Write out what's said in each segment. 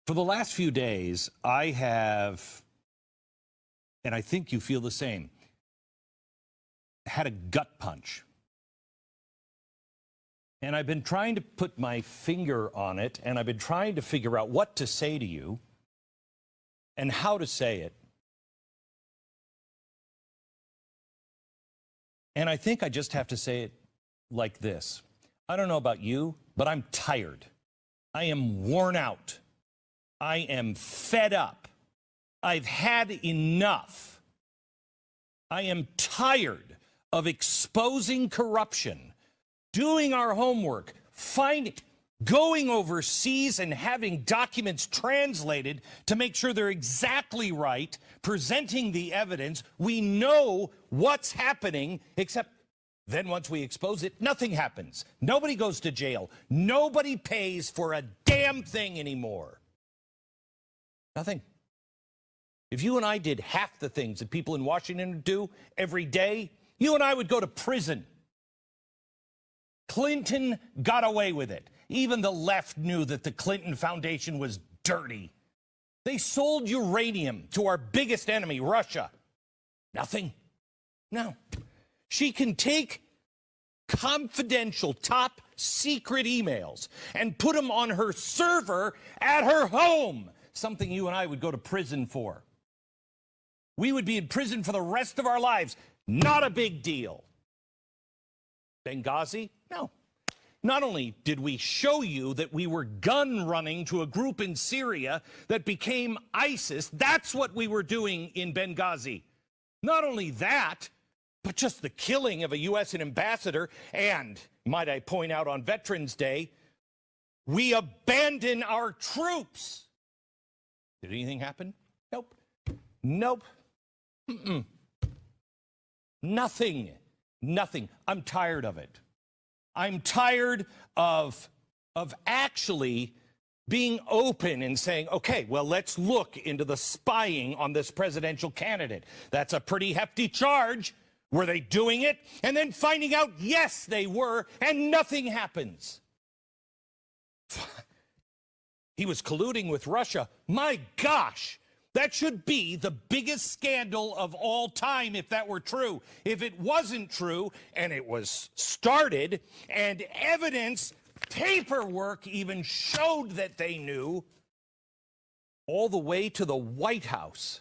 For the last few days, I have, and I think you feel the same, had a gut punch. And I've been trying to put my finger on it, and I've been trying to figure out what to say to you and how to say it. And I think I just have to say it like this. I don't know about you, but I'm tired. I am worn out. I am fed up. I've had enough. I am tired of exposing corruption, doing our homework, going overseas and having documents translated to make sure they're exactly right, presenting the evidence. We know what's happening, except then once we expose it, nothing happens. Nobody goes to jail. Nobody pays for a damn thing anymore. Nothing. If you and I did half the things that people in Washington do every day, you and I would go to prison. Clinton got away with it. Even the left knew that the Clinton Foundation was dirty. They sold uranium to our biggest enemy, Russia. Nothing. No. She can take confidential, top secret emails and put them on her server at her home. Something you and I would go to prison for. We would be in prison for the rest of our lives. Not a big deal. Benghazi? No. Not only did we show you that we were gun running to a group in Syria that became ISIS, that's what we were doing in Benghazi. Not only that, but just the killing of a U.S. ambassador, and, might I point out, on Veterans Day, we abandoned our troops. Did anything happen? Nope. Nope. Nothing. Nothing. I'm tired of it. I'm tired of actually being open and saying, okay, well, let's look into the spying on this presidential candidate. That's a pretty hefty charge. Were they doing it? And then finding out, yes, they were, and nothing happens. He was colluding with Russia. My gosh, that should be the biggest scandal of all time if that were true. If it wasn't true, and it was started, and evidence, paperwork even showed that they knew, all the way to the White House,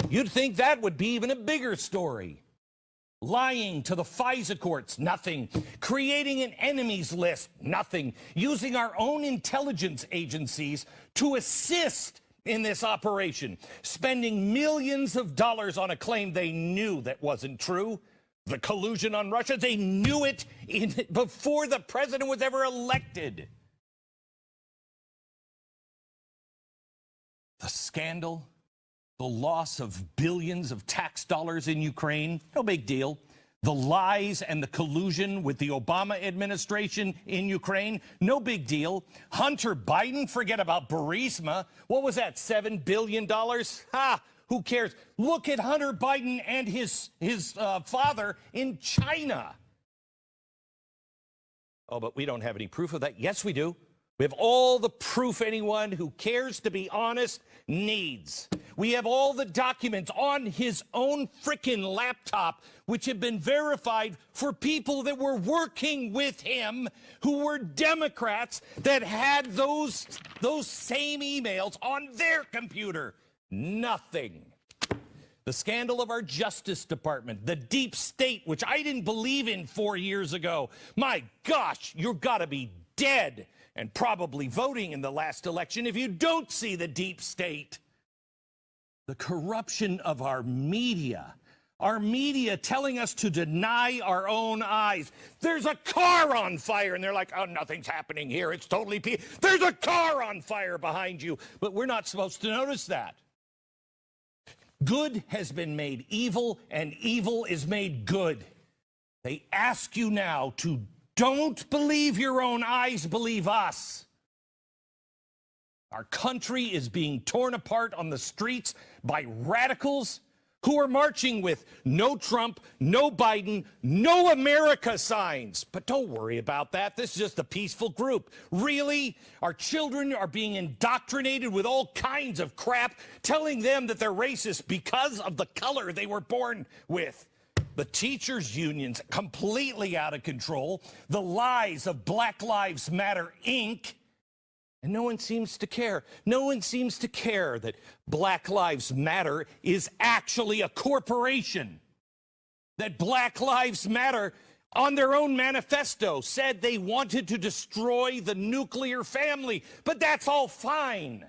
you'd think that would be even a bigger story. Lying to the FISA courts, nothing. Creating an enemies list, nothing. Using our own intelligence agencies to assist in this operation. Spending millions of dollars on a claim they knew that wasn't true. The collusion on Russia, they knew it before the president was ever elected. The scandal. The loss of billions of tax dollars in Ukraine, no big deal. The lies and the collusion with the Obama administration in Ukraine, no big deal. Hunter Biden, forget about Burisma. What was that, $7 billion? Ha, who cares? Look at Hunter Biden and his father in China. Oh, but we don't have any proof of that. Yes, we do. We have all the proof anyone who cares to be honest needs. We have all the documents on his own frickin' laptop, which have been verified for people that were working with him, who were Democrats that had those same emails on their computer. Nothing. The scandal of our Justice Department, the deep state, which I didn't believe in 4 years ago. My gosh, you've got to be dead and probably voting in the last election if you don't see the deep state. The corruption of our media telling us to deny our own eyes. There's a car on fire, and they're like, oh, nothing's happening here. It's totally peaceful. There's a car on fire behind you, but we're not supposed to notice that. Good has been made evil, and evil is made good. They ask you now to don't believe your own eyes, believe us. Our country is being torn apart on the streets by radicals who are marching with no Trump, no Biden, no America signs. But don't worry about that. This is just a peaceful group. Really? Our children are being indoctrinated with all kinds of crap, telling them that they're racist because of the color they were born with. The teachers' unions completely out of control. The lies of Black Lives Matter, Inc., and no one seems to care. No one seems to care that Black Lives Matter is actually a corporation. That Black Lives Matter, on their own manifesto, said they wanted to destroy the nuclear family. But that's all fine.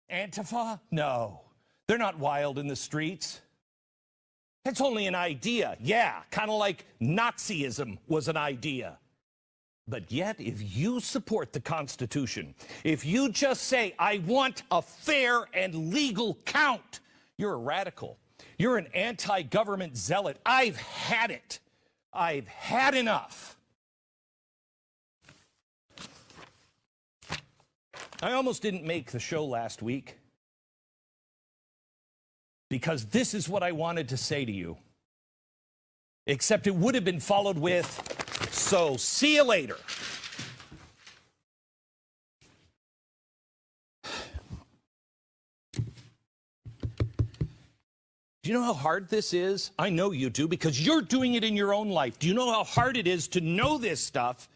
Antifa? No. They're not wild in the streets. It's only an idea. Yeah, kind of like Nazism was an idea. But yet, if you support the Constitution, if you just say, I want a fair and legal count, you're a radical. You're an anti-government zealot. I've had it. I've had enough. I almost didn't make the show last week because this is what I wanted to say to you. Except it would have been followed with, so, see you later. Do you know how hard this is? I know you do, because you're doing it in your own life. Do you know how hard it is to know this stuff,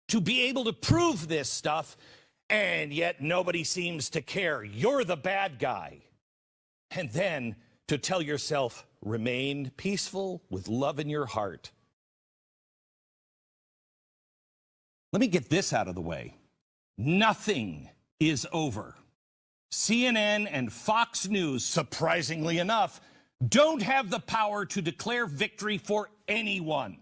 to be able to prove this stuff, and yet nobody seems to care? You're the bad guy. And then to tell yourself, remain peaceful with love in your heart. Let me get this out of the way. Nothing is over. CNN and Fox News, surprisingly enough, don't have the power to declare victory for anyone.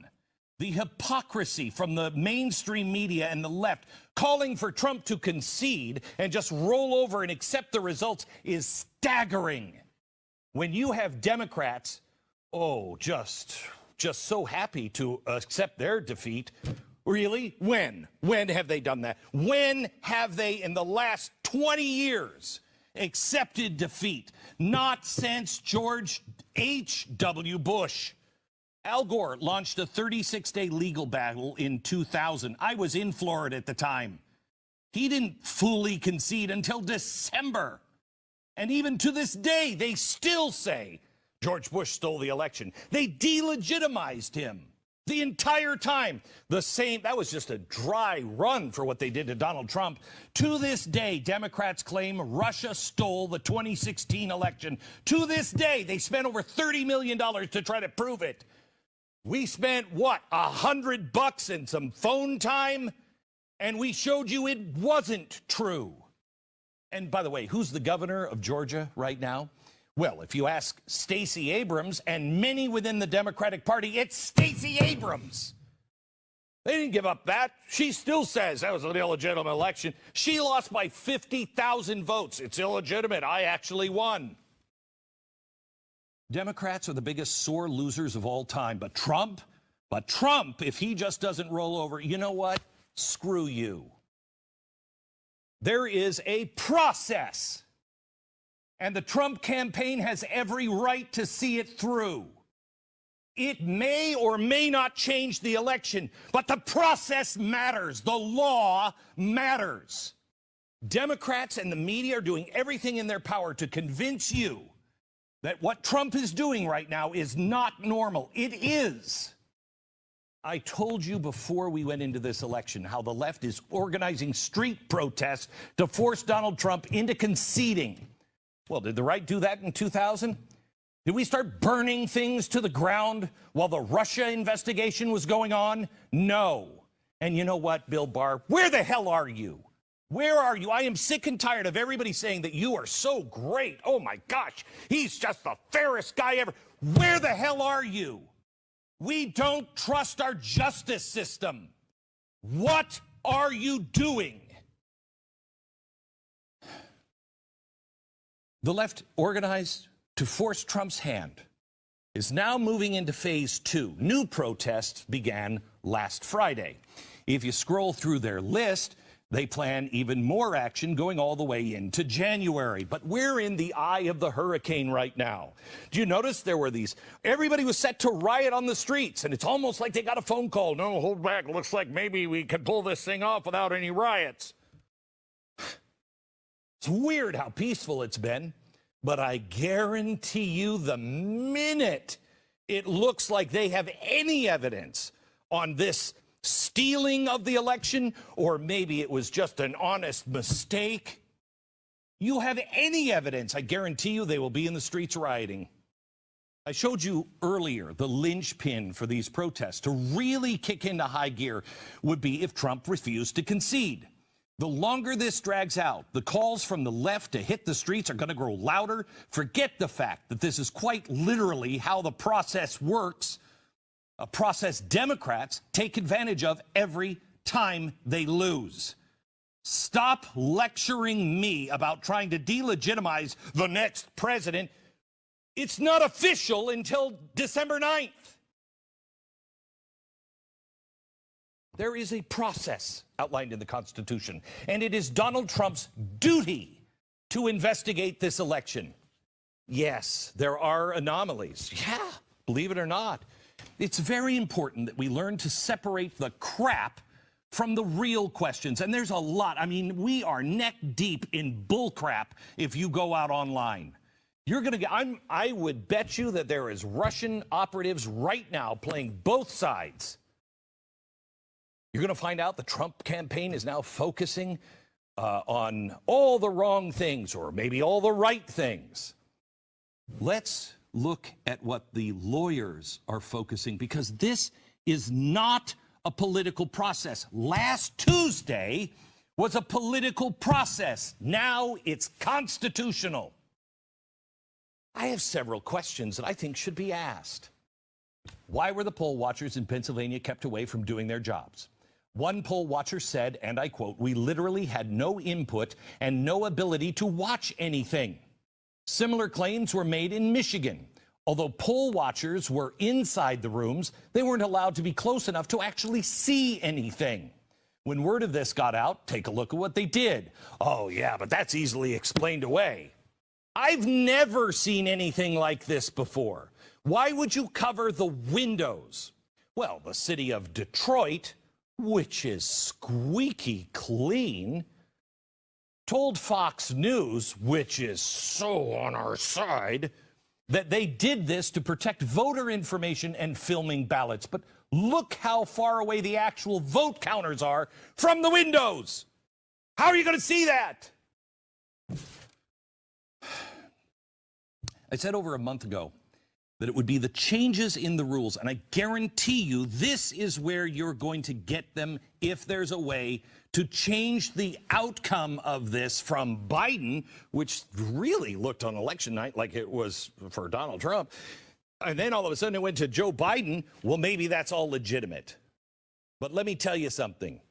The hypocrisy from the mainstream media and the left calling for Trump to concede and just roll over and accept the results is staggering. When you have Democrats, just so happy to accept their defeat. Really? When? When have they done that? When have they, in the last 20 years, accepted defeat? Not since George H.W. Bush. Al Gore launched a 36-day legal battle in 2000. I was in Florida at the time. He didn't fully concede until December. And even to this day, they still say George Bush stole the election. They delegitimized him. The entire time, that was just a dry run for what they did to Donald Trump. To this day, Democrats claim Russia stole the 2016 election. To this day, they spent over $30 million to try to prove it. We spent, what, $100 and some phone time? And we showed you it wasn't true. And by the way, who's the governor of Georgia right now? Well, if you ask Stacey Abrams and many within the Democratic Party, it's Stacey Abrams. They didn't give up that. She still says that was an illegitimate election. She lost by 50,000 votes. It's illegitimate. I actually won. Democrats are the biggest sore losers of all time. But Trump, if he just doesn't roll over, you know what? Screw you. There is a process. And the Trump campaign has every right to see it through. It may or may not change the election, but the process matters. The law matters. Democrats and the media are doing everything in their power to convince you that what Trump is doing right now is not normal. It is. I told you before we went into this election how the left is organizing street protests to force Donald Trump into conceding. Well, did the right do that in 2000? Did we start burning things to the ground while the Russia investigation was going on? No. And you know what, Bill Barr? Where the hell are you? Where are you? I am sick and tired of everybody saying that you are so great. Oh, my gosh, he's just the fairest guy ever. Where the hell are you? We don't trust our justice system. What are you doing? The left, organized to force Trump's hand, is now moving into phase 2. New protests began last Friday. If you scroll through their list, They plan even more action going all the way into January. But we're in the eye of the hurricane right now. Do you notice there were everybody was set to riot on the streets, and it's almost like they got a phone call. No, hold back. Looks like maybe we could pull this thing off without any riots. It's weird how peaceful it's been, but I guarantee you the minute it looks like they have any evidence on this stealing of the election, or maybe it was just an honest mistake, you have any evidence, I guarantee you they will be in the streets rioting. I showed you earlier the linchpin for these protests to really kick into high gear would be if Trump refused to concede. The longer this drags out, the calls from the left to hit the streets are going to grow louder. Forget the fact that this is quite literally how the process works. A process Democrats take advantage of every time they lose. Stop lecturing me about trying to delegitimize the next president. It's not official until December 9th. There is a process outlined in the Constitution, and it is Donald Trump's duty to investigate this election. Yes, there are anomalies. Yeah, believe it or not. It's very important that we learn to separate the crap from the real questions. And there's a lot. I mean, we are neck deep in bull crap if you go out online. You're going to get, I would bet you that there is Russian operatives right now playing both sides. You're going to find out the Trump campaign is now focusing on all the wrong things, or maybe all the right things. Let's look at what the lawyers are focusing, because this is not a political process. Last Tuesday was a political process. Now it's constitutional. I have several questions that I think should be asked. Why were the poll watchers in Pennsylvania kept away from doing their jobs? One poll watcher said, and I quote, "We literally had no input and no ability to watch anything." Similar claims were made in Michigan. Although poll watchers were inside the rooms, they weren't allowed to be close enough to actually see anything. When word of this got out, take a look at what they did. Oh, yeah, but that's easily explained away. I've never seen anything like this before. Why would you cover the windows? Well, the city of Detroit, which is squeaky clean, told Fox News, which is so on our side, that they did this to protect voter information and filming ballots. But look how far away the actual vote counters are from the windows. How are you going to see that? I said over a month ago that it would be the changes in the rules, and I guarantee you this is where you're going to get them if there's a way to change the outcome of this from Biden, which really looked on election night like it was for Donald Trump, and then all of a sudden it went to Joe Biden. Well, maybe that's all legitimate. But let me tell you something.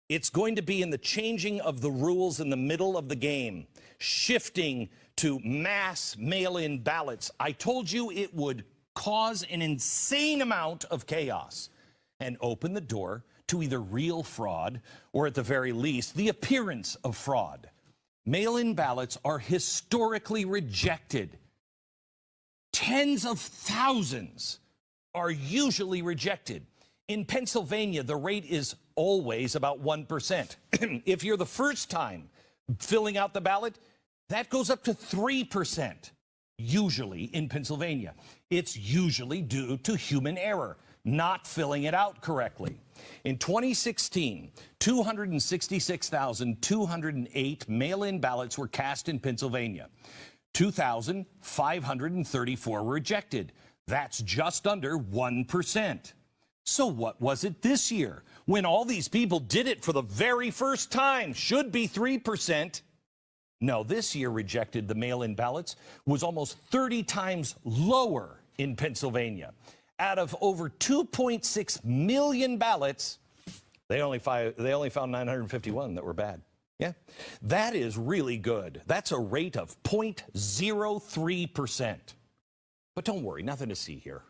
It's going to be in the changing of the rules in the middle of the game, shifting to mass mail-in ballots. I told you it would cause an insane amount of chaos and open the door to either real fraud or, at the very least, the appearance of fraud. Mail-in ballots are historically rejected. Tens of thousands are usually rejected. In Pennsylvania, the rate is always about 1%. If you're the first time filling out the ballot, that goes up to 3%, usually in Pennsylvania. It's usually due to human error, not filling it out correctly. In 2016, 266,208 mail-in ballots were cast in Pennsylvania. 2,534 were rejected. That's just under 1%. So what was it this year, when all these people did it for the very first time? Should be 3%. No, this year rejected the mail-in ballots was almost 30 times lower in Pennsylvania. Out of over 2.6 million ballots, they only found 951 that were bad. Yeah, that is really good. That's a rate of 0.03%. But don't worry, nothing to see here.